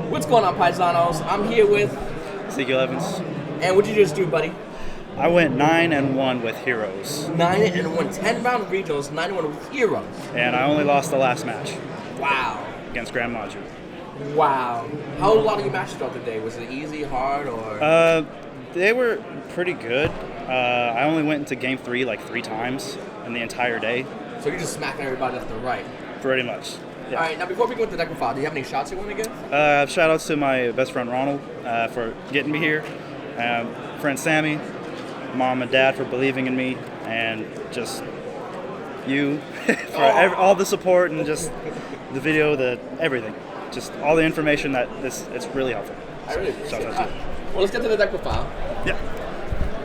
What's going on, Paisanos? I'm here with... Ezekiel Evans. And what'd you just do, buddy? I went 9-1 with Heroes. 9-1, 10-round regionals, 9-1 with Heroes. And I only lost the last match. Wow. Against Grand Maju. Wow. How long did you match throughout the day? Was it easy, hard, or...? They were pretty good. I only went into game 3 like 3 times in the entire day. So you're just smacking everybody left and right? Pretty much. Yeah. All right, now before we go into the deck profile, do you have any shots you want to give? Shout outs to my best friend Ronald for getting me here. Friend Sammy, mom and dad for believing in me, and just you for all the support and just the video, everything. Just all the information it's really helpful. I really appreciate it. Well, let's get to the deck profile. Yeah.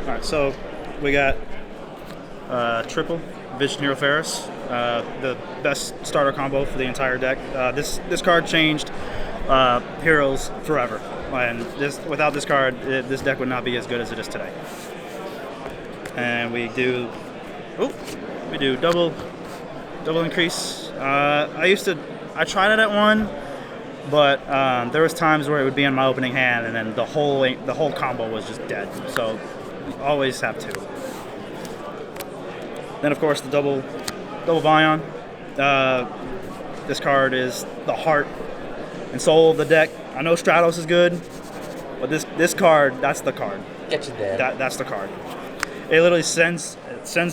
All right, so we got triple Vision Hero Ferris, the best starter combo for the entire deck. This card changed Heroes forever, and without this card, this deck would not be as good as it is today. And we do double increase. I tried it at 1, but there was times where it would be in my opening hand, and then the whole combo was just dead. So always have 2. Then, of course, the double Bion. This card is the heart and soul of the deck. I know Stratos is good, but this card, that's the card. Get you there. That's the card. It literally sends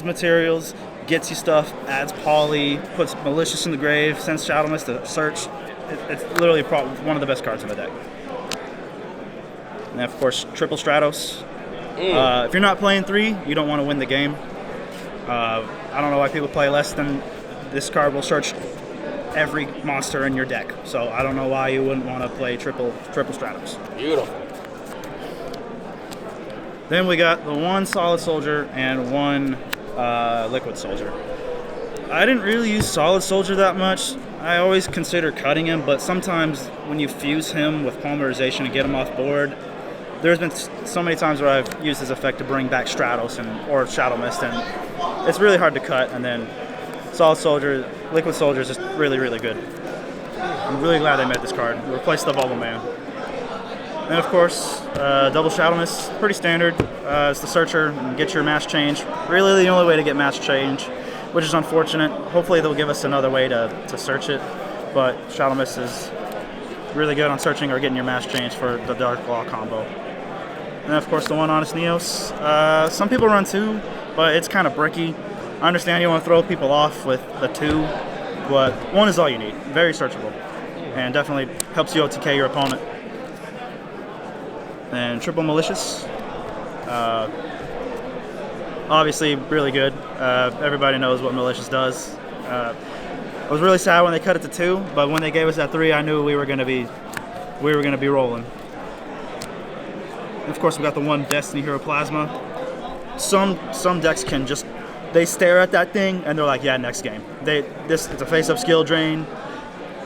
materials, gets you stuff, adds poly, puts Malicious in the grave, sends Shadow Mist to search. It's literally one of the best cards in the deck. And then, of course, triple Stratos. If you're not playing 3, you don't want to win the game. I don't know why people play less than this card will search every monster in your deck. So I don't know why you wouldn't want to play triple Stratos. Beautiful. Then we got the 1 Solid Soldier and 1 Liquid Soldier. I didn't really use Solid Soldier that much. I always consider cutting him, but sometimes when you fuse him with Polymerization and get him off board, there's been so many times where I've used his effect to bring back Stratos or Shadow Mist, and it's really hard to cut. And then Solid Soldier, Liquid Soldier is just really, really good. I'm really glad they made this card. Replace the Bubble Man. And of course, double Shadow Mist, pretty standard. It's the Searcher, and get your match change. Really the only way to get match change, which is unfortunate. Hopefully they'll give us another way to search it, but Shadow Mist is really good on searching or getting your match change for the Dark Claw combo. And of course the 1 Honest Neos. Some people run 2, but it's kind of bricky. I understand you want to throw people off with the 2, but 1 is all you need. Very searchable, and definitely helps you OTK your opponent. And triple Malicious. Obviously really good. Everybody knows what Malicious does. I was really sad when they cut it to 2, but when they gave us that 3, I knew we were gonna be rolling. And of course, we got the 1 Destiny Hero Plasma. Some decks can they stare at that thing and they're like, yeah, next game. It's a face-up skill drain.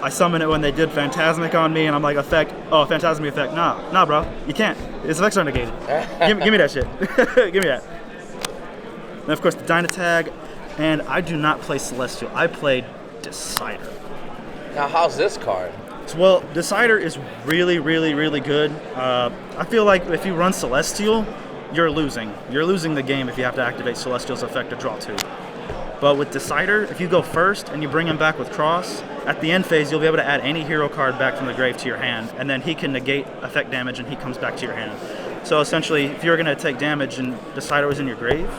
I summoned it when they did Phantasmic on me, and I'm like, Phantasmic effect. Nah, bro, you can't. Its effects are negated. give me that shit. Give me that. And of course, the Dynatag, and I do not play Celestial. I play Decider. Now, how's this card? Well, Decider is really, really, really good. I feel like if you run Celestial, you're losing. You're losing the game if you have to activate Celestial's effect to draw 2. But with Decider, if you go first and you bring him back with Cross, at the end phase, you'll be able to add any hero card back from the grave to your hand, and then he can negate effect damage and he comes back to your hand. So essentially, if you're going to take damage and Decider was in your grave,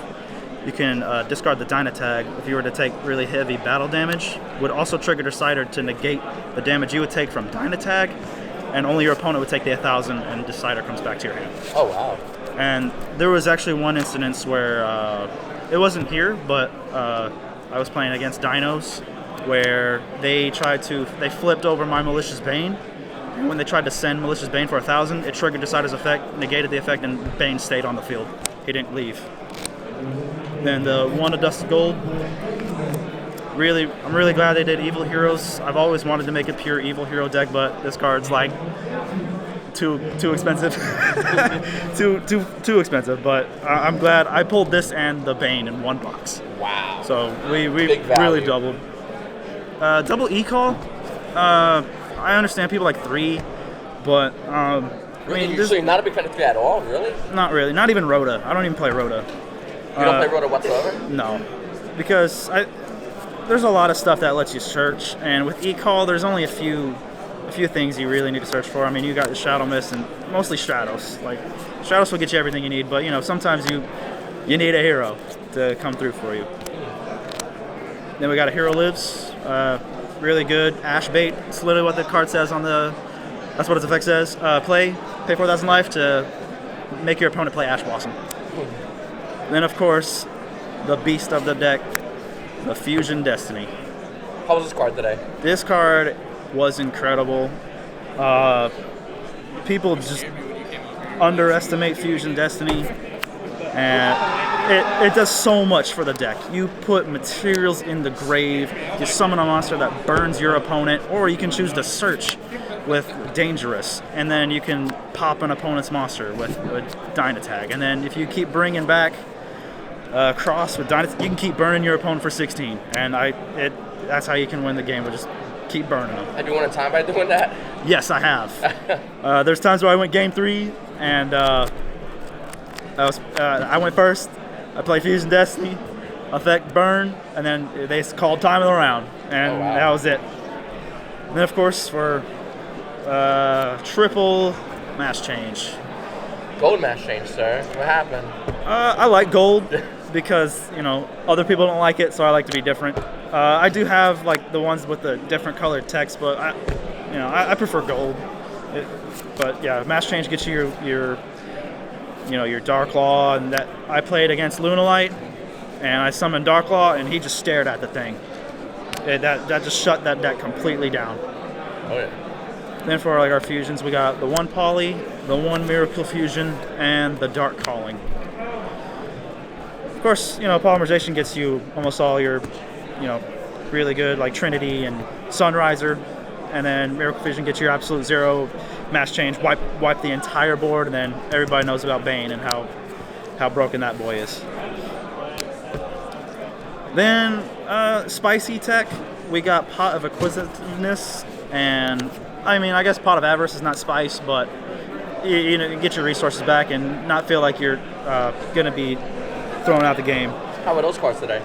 you can discard the Dynatag. If you were to take really heavy battle damage, would also trigger Decider to negate the damage you would take from Dynatag, and only your opponent would take the 1,000 and Decider comes back to your hand. Oh, wow. And there was actually one instance where it wasn't here, but I was playing against Dinos, where they flipped over my Malicious Bane. And when they tried to send Malicious Bane for 1,000, it triggered Decider's effect, negated the effect, and Bane stayed on the field. He didn't leave. Then the 1 Dusted Gold. I'm really glad they did Evil Heroes. I've always wanted to make a pure Evil Hero deck, but this card's like too expensive. too expensive. But I'm glad I pulled this and the Bane in 1 box. Wow. So we really doubled. Double E-Call. I understand people like 3, But Really? So you're not a big fan of 3 at all, really? not really. Not even Rota. I don't even play Rota. You don't play Rota whatsoever? No, because there's a lot of stuff that lets you search, and with eCall, there's only a few things you really need to search for. I mean, you got the Shadow Mist and mostly Stratos. Like Stratos will get you everything you need, but sometimes you need a hero to come through for you. Then we got a Hero Lives, really good Ash Bait. It's literally what the card says on the. That's what its effect says. Pay 4,000 life to make your opponent play Ash Blossom. Then, of course, the beast of the deck, the Fusion Destiny. How was this card today? This card was incredible. People just underestimate Fusion Destiny, and it does so much for the deck. You put materials in the grave, you summon a monster that burns your opponent, or you can choose to search with Dangerous, and then you can pop an opponent's monster with Dynatag, and then if you keep bringing back Cross with Dynatag, you can keep burning your opponent for 16, and that's how you can win the game, just keep burning them. Have you won a time by doing that? Yes, I have. There's times where I went game 3, and I went first. I played Fusion Destiny, effect burn, and then they called time of the round, and that was it. And then, of course, for triple mass change. Gold mass change, sir. What happened? I like gold because other people don't like it, so I like to be different. I do have like the ones with the different colored text, but I prefer gold. But yeah, mass change gets you your Dark Law, and that I played against Lunalight, and I summoned Dark Law, and he just stared at the thing. That just shut that deck completely down. Oh yeah. Then for like our fusions, we got the 1 Poly, the 1 Miracle Fusion, and the Dark Calling. Of course, Polymerization gets you almost all your, really good like Trinity and Sunriser, and then Miracle Fusion gets your absolute 0 mass change, wipe the entire board, and then everybody knows about Bane and how broken that boy is. Then spicy tech, we got Pot of Acquisitiveness, and I guess Pot of Avarice is not spice, but you get your resources back and not feel like you're going to be thrown out the game. How were those cards today?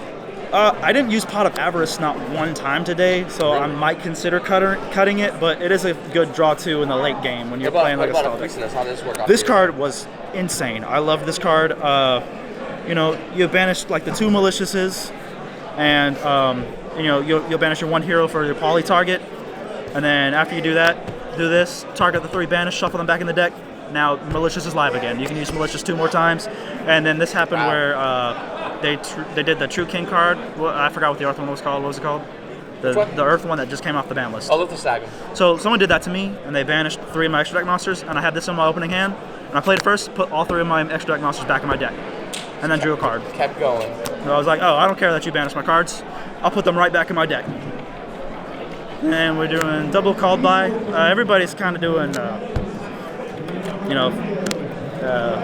I didn't use Pot of Avarice not one time today, so I might consider cutting it, but it is a good draw too in the late game when you're playing like a stall deck. How does this work out? This card was insane. I love this card. You banished like the 2 Maliciouses, and you'll banish your 1 hero for your poly target, and then after you do that, do this, target the 3 banished, shuffle them back in the deck. Now Malicious is live again. You can use Malicious 2 more times, and then this happened where they did the True King card. Well, I forgot what the Earth one was called. What was it called? The Earth one that just came off the ban list. Oh, Luther Sagum. So someone did that to me, and they banished 3 of my extra deck monsters, and I had this in my opening hand, and I played it first, put all 3 of my extra deck monsters back in my deck, and then drew a card. Kept going. So I was like, oh, I don't care that you banished my cards. I'll put them right back in my deck. And we're doing double called by. Everybody's kind of doing,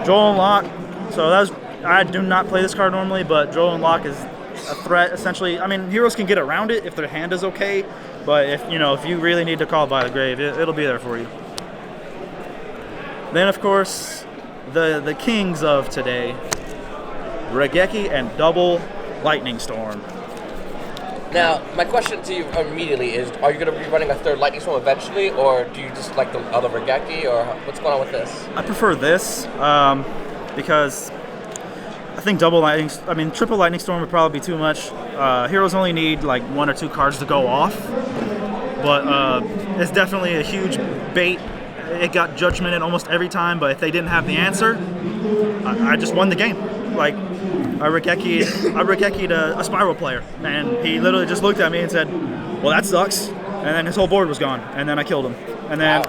Joel and Locke. So I do not play this card normally, but Joel and Locke is a threat essentially. Heroes can get around it if their hand is okay, but if you really need to call by the grave, it'll be there for you. Then of course, the kings of today, Regeki and double Lightning Storm. Now, my question to you immediately is, are you going to be running a 3rd Lightning Storm eventually, or do you just like the other Regeki, or what's going on with this? I prefer this, because I think triple Lightning Storm would probably be too much. Heroes only need like 1 or 2 cards to go off, but it's definitely a huge bait. It got judgmented almost every time, but if they didn't have the answer, I just won the game. Like, I Regeki'd a Spiral player, and he literally just looked at me and said, well, that sucks, and then his whole board was gone, and then I killed him. And then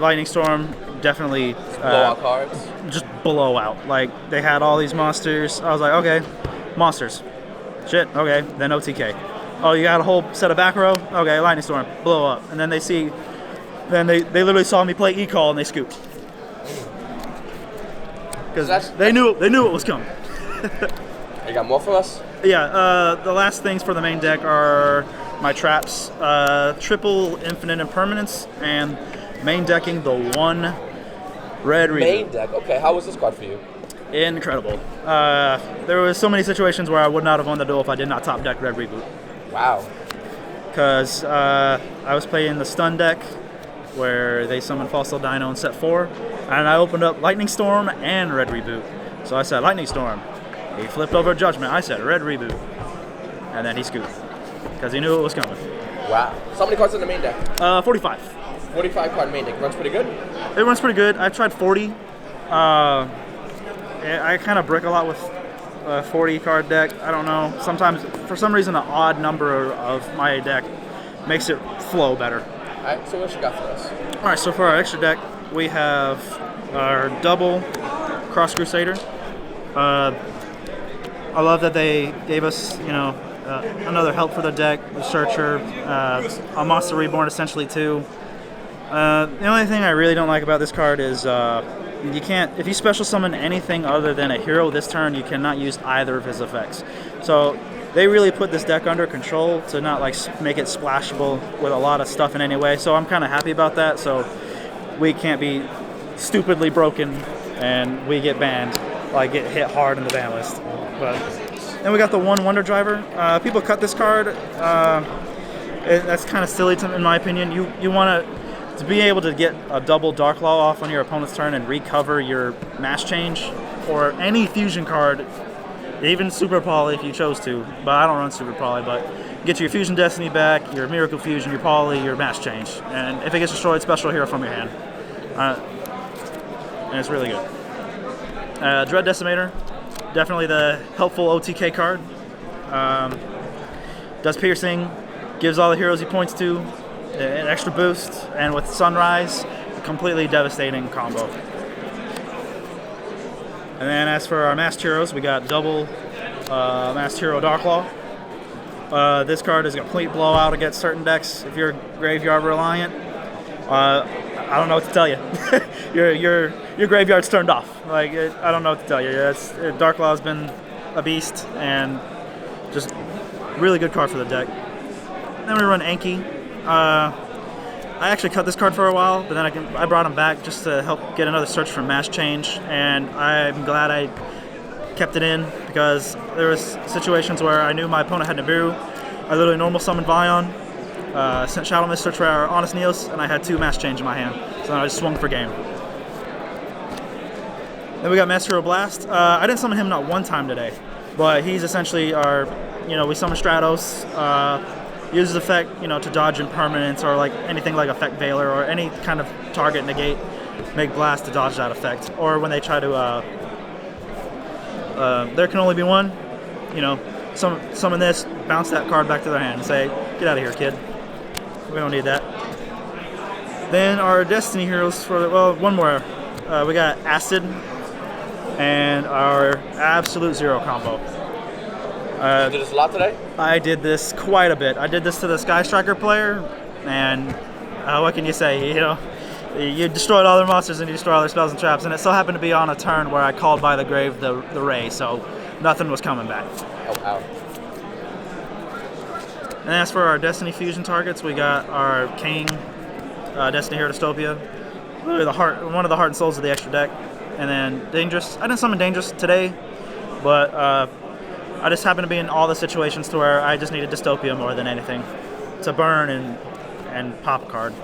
Lightning Storm definitely blowout cards? Just blowout. Like, they had all these monsters. I was like, okay, monsters. Shit, okay, then OTK. Oh, you got a whole set of back row? Okay, Lightning Storm, blow up. And then they literally saw me play E-Call, and they scooped. Because they knew it was coming. You got more for us? Yeah, the last things for the main deck are my traps, triple Infinite Impermanence, and main decking the 1 red reboot. Main deck. Okay, how was this card for you? Incredible. There was so many situations where I would not have won the duel if I did not top deck red reboot. Wow. Because I was playing the stun deck where they summoned Fossil Dino in set 4, and I opened up Lightning Storm and red reboot. So I said Lightning Storm. He flipped over Judgment. I said red reboot. And then he scooped because he knew it was coming. Wow. So many cards in the main deck? 45. 45 card main deck. Runs pretty good? It runs pretty good. I've tried 40. I kind of brick a lot with a 40 card deck. I don't know. Sometimes, for some reason, the odd number of my deck makes it flow better. All right, so what you got for us? All right, so for our extra deck, we have our double Cross Crusader. I love that they gave us, another help for the deck, the Searcher, a Monster Reborn essentially too. The only thing I really don't like about this card is you can't, if you special summon anything other than a hero this turn, you cannot use either of his effects. So they really put this deck under control to not make it splashable with a lot of stuff in any way. So I'm kind of happy about that. So we can't be stupidly broken and we get banned, get hit hard in the ban list. But then we got the 1 Wonder Driver. People cut this card. That's kind of silly in my opinion. You want to be able to get a double Dark Claw off on your opponent's turn and recover your Mass Change or any fusion card, even Super Poly if you chose to, but I don't run Super Poly, but get your Fusion Destiny back, your Miracle Fusion, your Poly, your Mass Change, and if it gets destroyed, special hero from your hand. And it's really good. Dread Decimator, definitely the helpful OTK card. Does piercing, gives all the heroes he points to an extra boost, and with Sunrise, a completely devastating combo. And then as for our Masked Heroes, we got double Masked Hero Darklaw. This card is a complete blowout against certain decks if you're graveyard reliant. I don't know what to tell you. your graveyard's turned off. I don't know what to tell you. Darklaw has been a beast and just really good card for the deck. Then we run Anki. I actually cut this card for a while, but then I brought him back just to help get another search for Mass Change, and I'm glad I kept it in because there was situations where I knew my opponent had Nibiru. I literally normal summoned Vion, sent Shadow Mist search for our Honest Neos, and I had 2 Mass Change in my hand, so then I just swung for game. Then we got Master Hero Blast. I didn't summon him not one time today, but he's essentially our, we summon Stratos, uses effect, to dodge impermanence or anything like Effect Veiler or any kind of target negate, make blast to dodge that effect. Or when they try to, there can only be one, summon this, bounce that card back to their hand and say, get out of here, kid. We don't need that. Then our Destiny heroes one more. We got Acid and our Absolute Zero combo. You did this a lot today? I did this quite a bit. I did this to the Sky Striker player, and what can you say? You destroyed all their monsters and you destroyed all their spells and traps, and it so happened to be on a turn where I called by the grave the Ray, so nothing was coming back. Oh, wow. And as for our Destiny Fusion targets, we got our King, Destiny Hero Dystopia, really one of the heart and souls of the extra deck, and then Dangerous. I didn't summon Dangerous today, but I just happened to be in all the situations to where I just needed Dystopia more than anything to burn and pop a card.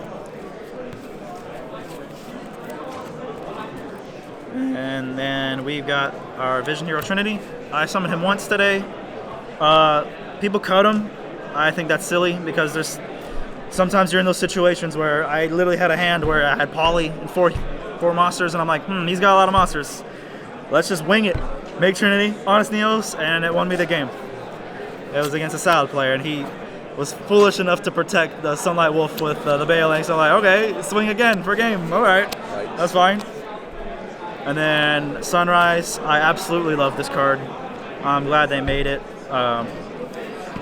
And then we've got our Vision Hero Trinity. I summoned him once today. People cut him. I think that's silly because sometimes you're in those situations where I literally had a hand where I had Poly and four monsters, and I'm like, he's got a lot of monsters. Let's just wing it. Make Trinity, Honest Neos, and it won me the game. It was against a Salad player, and he was foolish enough to protect the Sunlight Wolf with the Bailing, so I'm like, okay, swing again for game. All right, that's fine. And then Sunrise, I absolutely love this card. I'm glad they made it.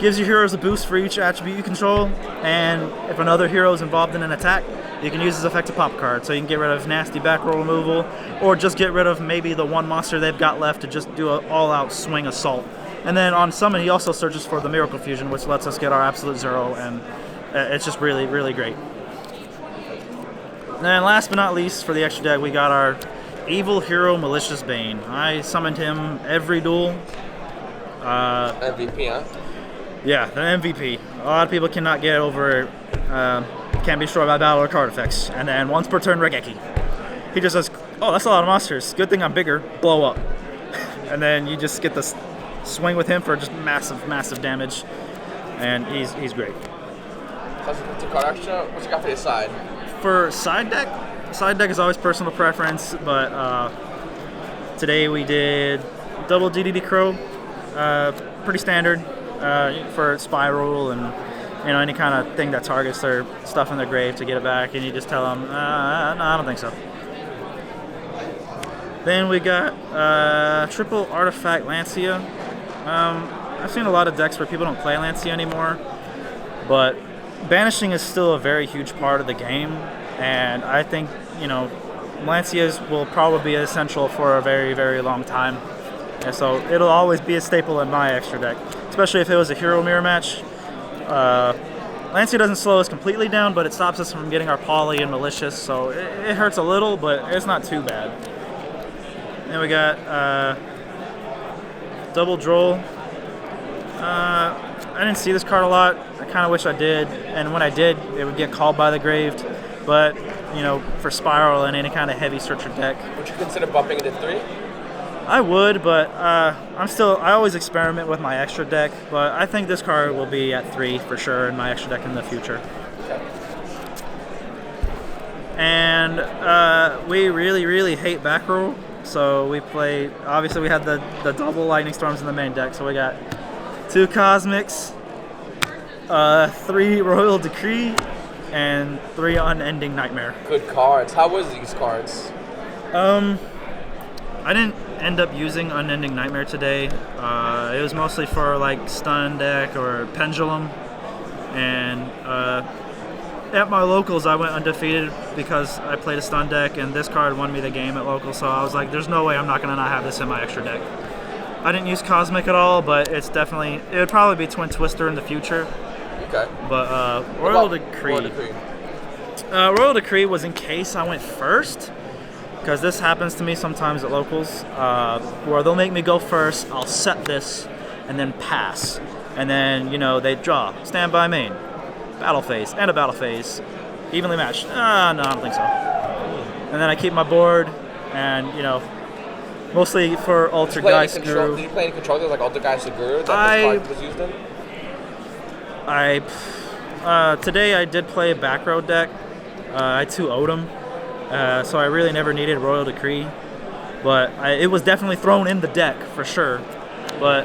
Gives your heroes a boost for each attribute you control, and if another hero is involved in an attack, you can use this effect to pop a card. So you can get rid of nasty back roll removal, or just get rid of maybe the one monster they've got left to just do an all-out swing assault. And then on summon, he also searches for the Miracle Fusion, which lets us get our Absolute Zero, and it's just really, really great. And then last but not least, for the extra deck, we got our Evil Hero Malicious Bane. I summoned him every duel. MVP, huh? Yeah, the MVP. A lot of people cannot get over can't be destroyed by battle or card effects. And then once per turn, Regeki. He just says, oh, that's a lot of monsters. Good thing I'm bigger. Blow up. And then you just get this swing with him for just massive, massive damage. And he's great. What's you got for your side? For side deck is always personal preference, but today we did double DDD Crow, pretty standard for Spiral and any kind of thing that targets their stuff in their grave to get it back, and you just tell them, no, I don't think so. Then we got triple Artifact Lancia. I've seen a lot of decks where people don't play Lancia anymore, but banishing is still a very huge part of the game, and I think, Lancias will probably be essential for a very, very long time. And so it'll always be a staple in my extra deck, especially if it was a hero mirror match. Lancia doesn't slow us completely down, but it stops us from getting our poly and malicious, so it hurts a little, but it's not too bad. Then we got double Droll. I didn't see this card a lot. I kind of wish I did, and when I did, it would get called by the Graved. But, for Spiral and any kind of heavy searcher deck. Would you consider bumping it to 3? I would, but I always experiment with my extra deck, but I think this card will be at 3 for sure in my extra deck in the future. Okay. And we really, really hate back row, so we play, obviously we had the double Lightning Storms in the main deck, so we got 2 Cosmics, 3 Royal Decree, and 3 Unending Nightmare. Good cards. How was these cards? I didn't end up using Unending Nightmare today. It was mostly for like Stun deck or Pendulum, and at my locals I went undefeated because I played a Stun deck, and this card won me the game at locals, so I was like, there's no way I'm not gonna not have this in my extra deck. I didn't use Cosmic at all, but it would probably be Twin Twister in the future. Okay. But Royal Decree. Royal Decree was in case I went first, because this happens to me sometimes at locals, where they'll make me go first, I'll set this, and then pass. And then, they draw, standby main, battle phase, and a battle phase, evenly matched. No, I don't think so. And then I keep my board, and, mostly for Altergeist Guru. Did you play any controllers like Altergeist Guru that this card was used in? Today I did play a back row deck. I 2-0'd him, so I really never needed Royal Decree, but it was definitely thrown in the deck for sure. But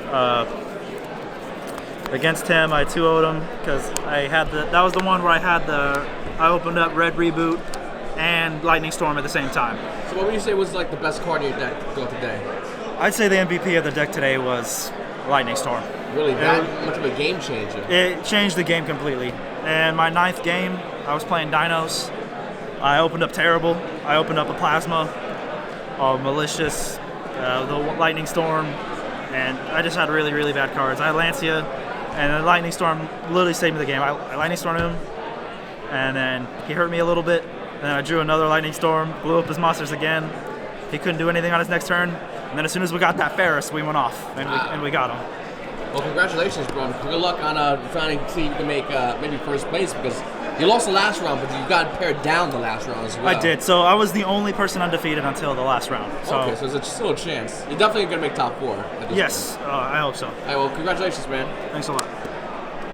against him, I 2-0'd him because that was the one where I opened up Red Reboot and Lightning Storm at the same time. So what would you say was like the best card in your deck throughout the day? I'd say the MVP of the deck today was Lightning Storm. Really, that much of a game changer? It changed the game completely. And my 9th game, I was playing Dinos. I opened up Terrible. I opened up a Plasma, Malicious, the Lightning Storm, and I just had really, really bad cards. I had Lancia, and the Lightning Storm literally saved me the game. I Lightning Stormed him, and then he hurt me a little bit. And then I drew another Lightning Storm, blew up his monsters again. He couldn't do anything on his next turn. And then as soon as we got that Ferris, we went off, and we got him. Well, congratulations, bro. Good luck on trying to see if you can make maybe first place, because you lost the last round, but you got pared down the last round as well. I did. So I was the only person undefeated until the last round. So. Okay, so there's still a chance. You're definitely going to make top 4. Yes, I hope so. All right, well, congratulations, man. Thanks a lot.